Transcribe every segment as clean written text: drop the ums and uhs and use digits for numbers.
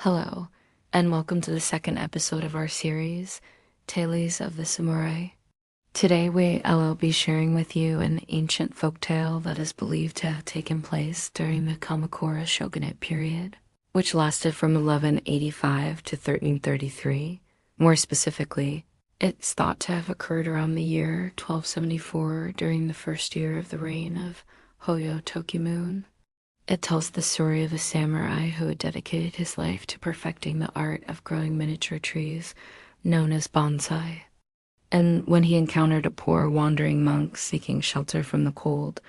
Hello, and welcome to the second episode of our series, Tales of the Samurai. Today I'll be sharing with you an ancient folktale that is believed to have taken place during the Kamakura shogunate period, which lasted from 1185 to 1333. More specifically, it's thought to have occurred around the year 1274 during the first year of the reign of Hoyo Tokimune. It tells the story of a samurai who had dedicated his life to perfecting the art of growing miniature trees known as bonsai. And when he encountered a poor wandering monk seeking shelter from the cold,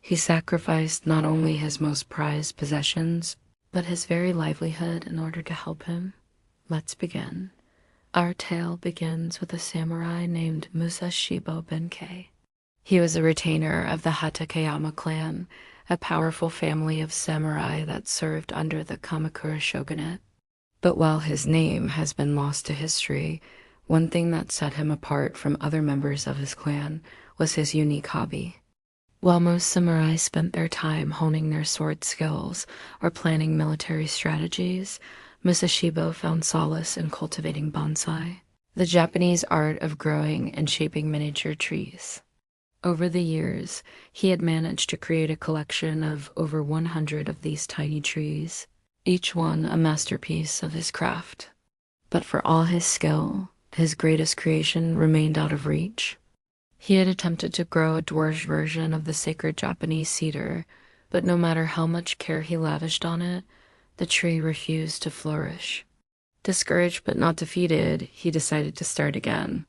he sacrificed not only his most prized possessions, but his very livelihood in order to help him. Let's begin. Our tale begins with a samurai named Musashibo Benkei. He was a retainer of the Hatakeyama clan, a powerful family of samurai that served under the Kamakura shogunate. But while his name has been lost to history, one thing that set him apart from other members of his clan was his unique hobby. While most samurai spent their time honing their sword skills or planning military strategies, Musashibo found solace in cultivating bonsai, the Japanese art of growing and shaping miniature trees. Over the years, he had managed to create a collection of over 100 of these tiny trees, each one a masterpiece of his craft. But for all his skill, his greatest creation remained out of reach. He had attempted to grow a dwarf version of the sacred Japanese cedar, but no matter how much care he lavished on it, the tree refused to flourish. Discouraged but not defeated, he decided to start again.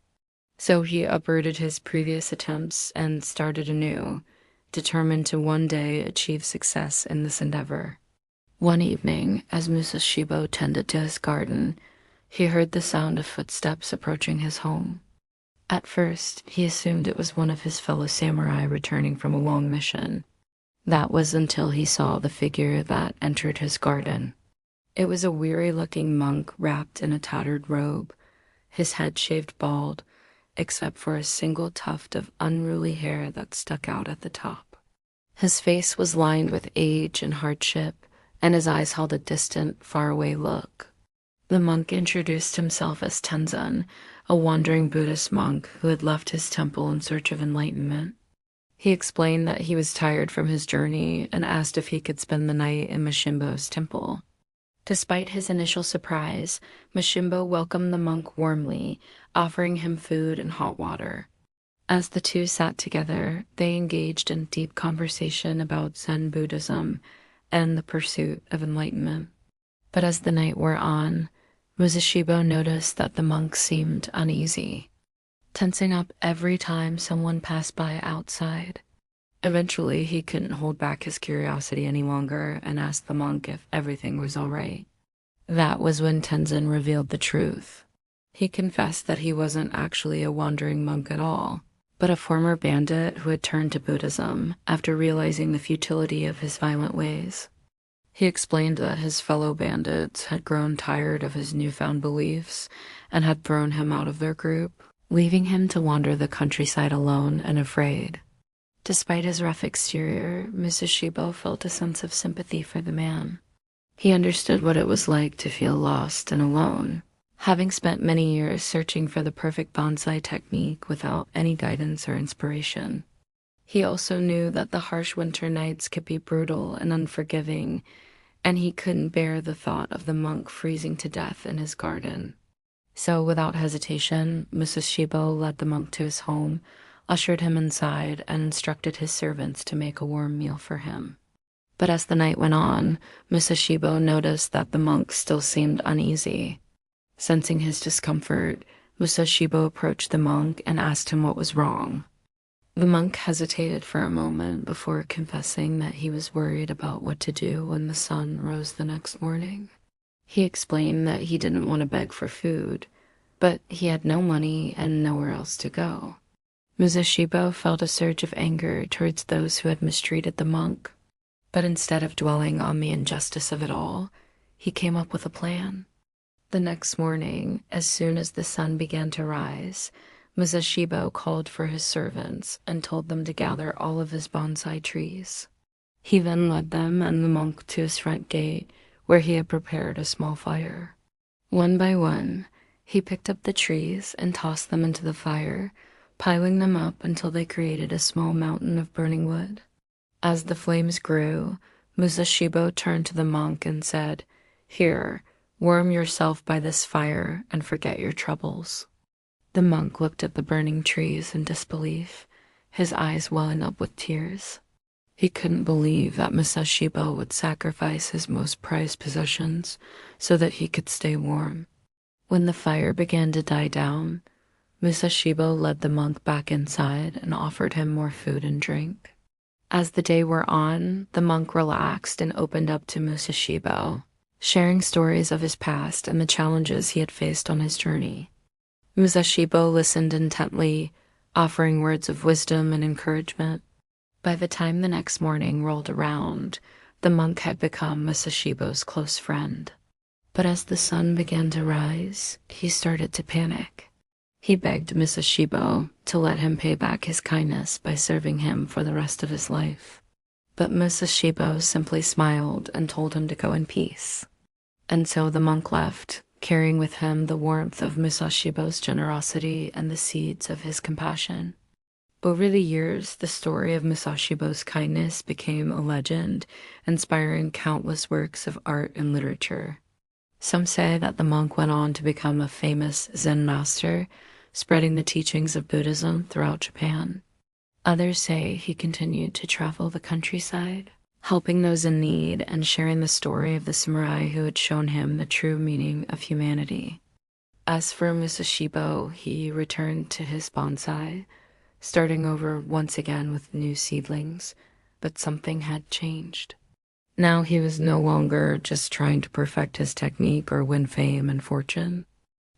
So he uprooted his previous attempts and started anew, determined to one day achieve success in this endeavor. One evening, as Musashibo tended to his garden, he heard the sound of footsteps approaching his home. At first, he assumed it was one of his fellow samurai returning from a long mission. That was until he saw the figure that entered his garden. It was a weary-looking monk wrapped in a tattered robe, his head shaved bald, except for a single tuft of unruly hair that stuck out at the top. His face was lined with age and hardship, and his eyes held a distant, faraway look. The monk introduced himself as Tenzan, a wandering Buddhist monk who had left his temple in search of enlightenment. He explained that he was tired from his journey and asked if he could spend the night in Mashimbo's temple. Despite his initial surprise, Mashimbo welcomed the monk warmly, offering him food and hot water. As the two sat together, they engaged in deep conversation about Zen Buddhism and the pursuit of enlightenment. But as the night wore on, Musashibo noticed that the monk seemed uneasy, tensing up every time someone passed by outside. Eventually, he couldn't hold back his curiosity any longer and asked the monk if everything was all right. That was when Tenzin revealed the truth. He confessed that he wasn't actually a wandering monk at all, but a former bandit who had turned to Buddhism after realizing the futility of his violent ways. He explained that his fellow bandits had grown tired of his newfound beliefs and had thrown him out of their group, leaving him to wander the countryside alone and afraid. Despite his rough exterior, Musashibo felt a sense of sympathy for the man. He understood what it was like to feel lost and alone, having spent many years searching for the perfect bonsai technique without any guidance or inspiration. He also knew that the harsh winter nights could be brutal and unforgiving, and he couldn't bear the thought of the monk freezing to death in his garden. So without hesitation, Musashibo led the monk to his home, ushered him inside, and instructed his servants to make a warm meal for him. But as the night went on, Musashibo noticed that the monk still seemed uneasy. Sensing his discomfort, Musashibo approached the monk and asked him what was wrong. The monk hesitated for a moment before confessing that he was worried about what to do when the sun rose the next morning. He explained that he didn't want to beg for food, but he had no money and nowhere else to go. Musashibo felt a surge of anger towards those who had mistreated the monk, but instead of dwelling on the injustice of it all, he came up with a plan. The next morning, as soon as the sun began to rise, Musashibo called for his servants and told them to gather all of his bonsai trees. He then led them and the monk to his front gate, where he had prepared a small fire. One by one, he picked up the trees and tossed them into the fire, piling them up until they created a small mountain of burning wood. As the flames grew, Musashibo turned to the monk and said, "Here, warm yourself by this fire and forget your troubles." The monk looked at the burning trees in disbelief, his eyes welling up with tears. He couldn't believe that Musashibo would sacrifice his most prized possessions so that he could stay warm. When the fire began to die down, Musashibo led the monk back inside and offered him more food and drink. As the day wore on, the monk relaxed and opened up to Musashibo, sharing stories of his past and the challenges he had faced on his journey. Musashibo listened intently, offering words of wisdom and encouragement. By the time the next morning rolled around, the monk had become Musashibo's close friend. But as the sun began to rise, he started to panic. He begged Musashibo to let him pay back his kindness by serving him for the rest of his life. But Musashibo simply smiled and told him to go in peace. And so the monk left, carrying with him the warmth of Musashibo's generosity and the seeds of his compassion. Over the years, the story of Musashibo's kindness became a legend, inspiring countless works of art and literature. Some say that the monk went on to become a famous Zen master, spreading the teachings of Buddhism throughout Japan. Others say he continued to travel the countryside, helping those in need and sharing the story of the samurai who had shown him the true meaning of humanity. As for Musashibo, he returned to his bonsai, starting over once again with new seedlings, but something had changed. Now he was no longer just trying to perfect his technique or win fame and fortune.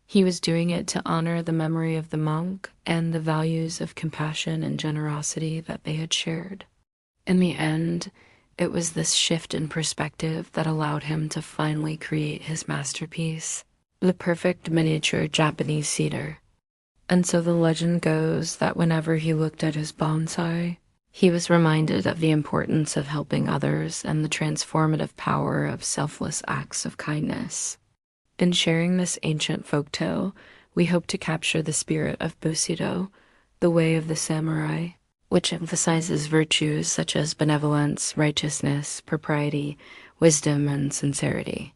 He was doing it to honor the memory of the monk and the values of compassion and generosity that they had shared. In the end, it was this shift in perspective that allowed him to finally create his masterpiece, the perfect miniature Japanese cedar. And so the legend goes that whenever he looked at his bonsai, he was reminded of the importance of helping others and the transformative power of selfless acts of kindness. In sharing this ancient folktale, we hope to capture the spirit of Bushido, the way of the samurai, which emphasizes virtues such as benevolence, righteousness, propriety, wisdom, and sincerity.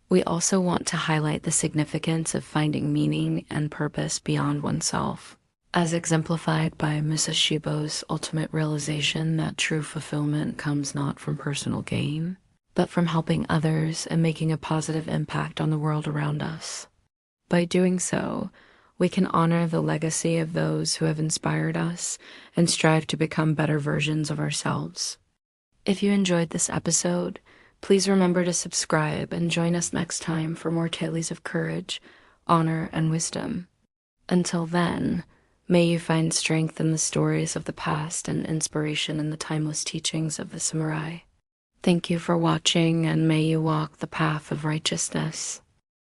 We also want to highlight the significance of finding meaning and purpose beyond oneself, as exemplified by Musashibo's ultimate realization that true fulfillment comes not from personal gain, but from helping others and making a positive impact on the world around us. By doing so, we can honor the legacy of those who have inspired us and strive to become better versions of ourselves. If you enjoyed this episode, please remember to subscribe and join us next time for more tales of courage, honor, and wisdom. Until then, may you find strength in the stories of the past and inspiration in the timeless teachings of the samurai. Thank you for watching, and may you walk the path of righteousness.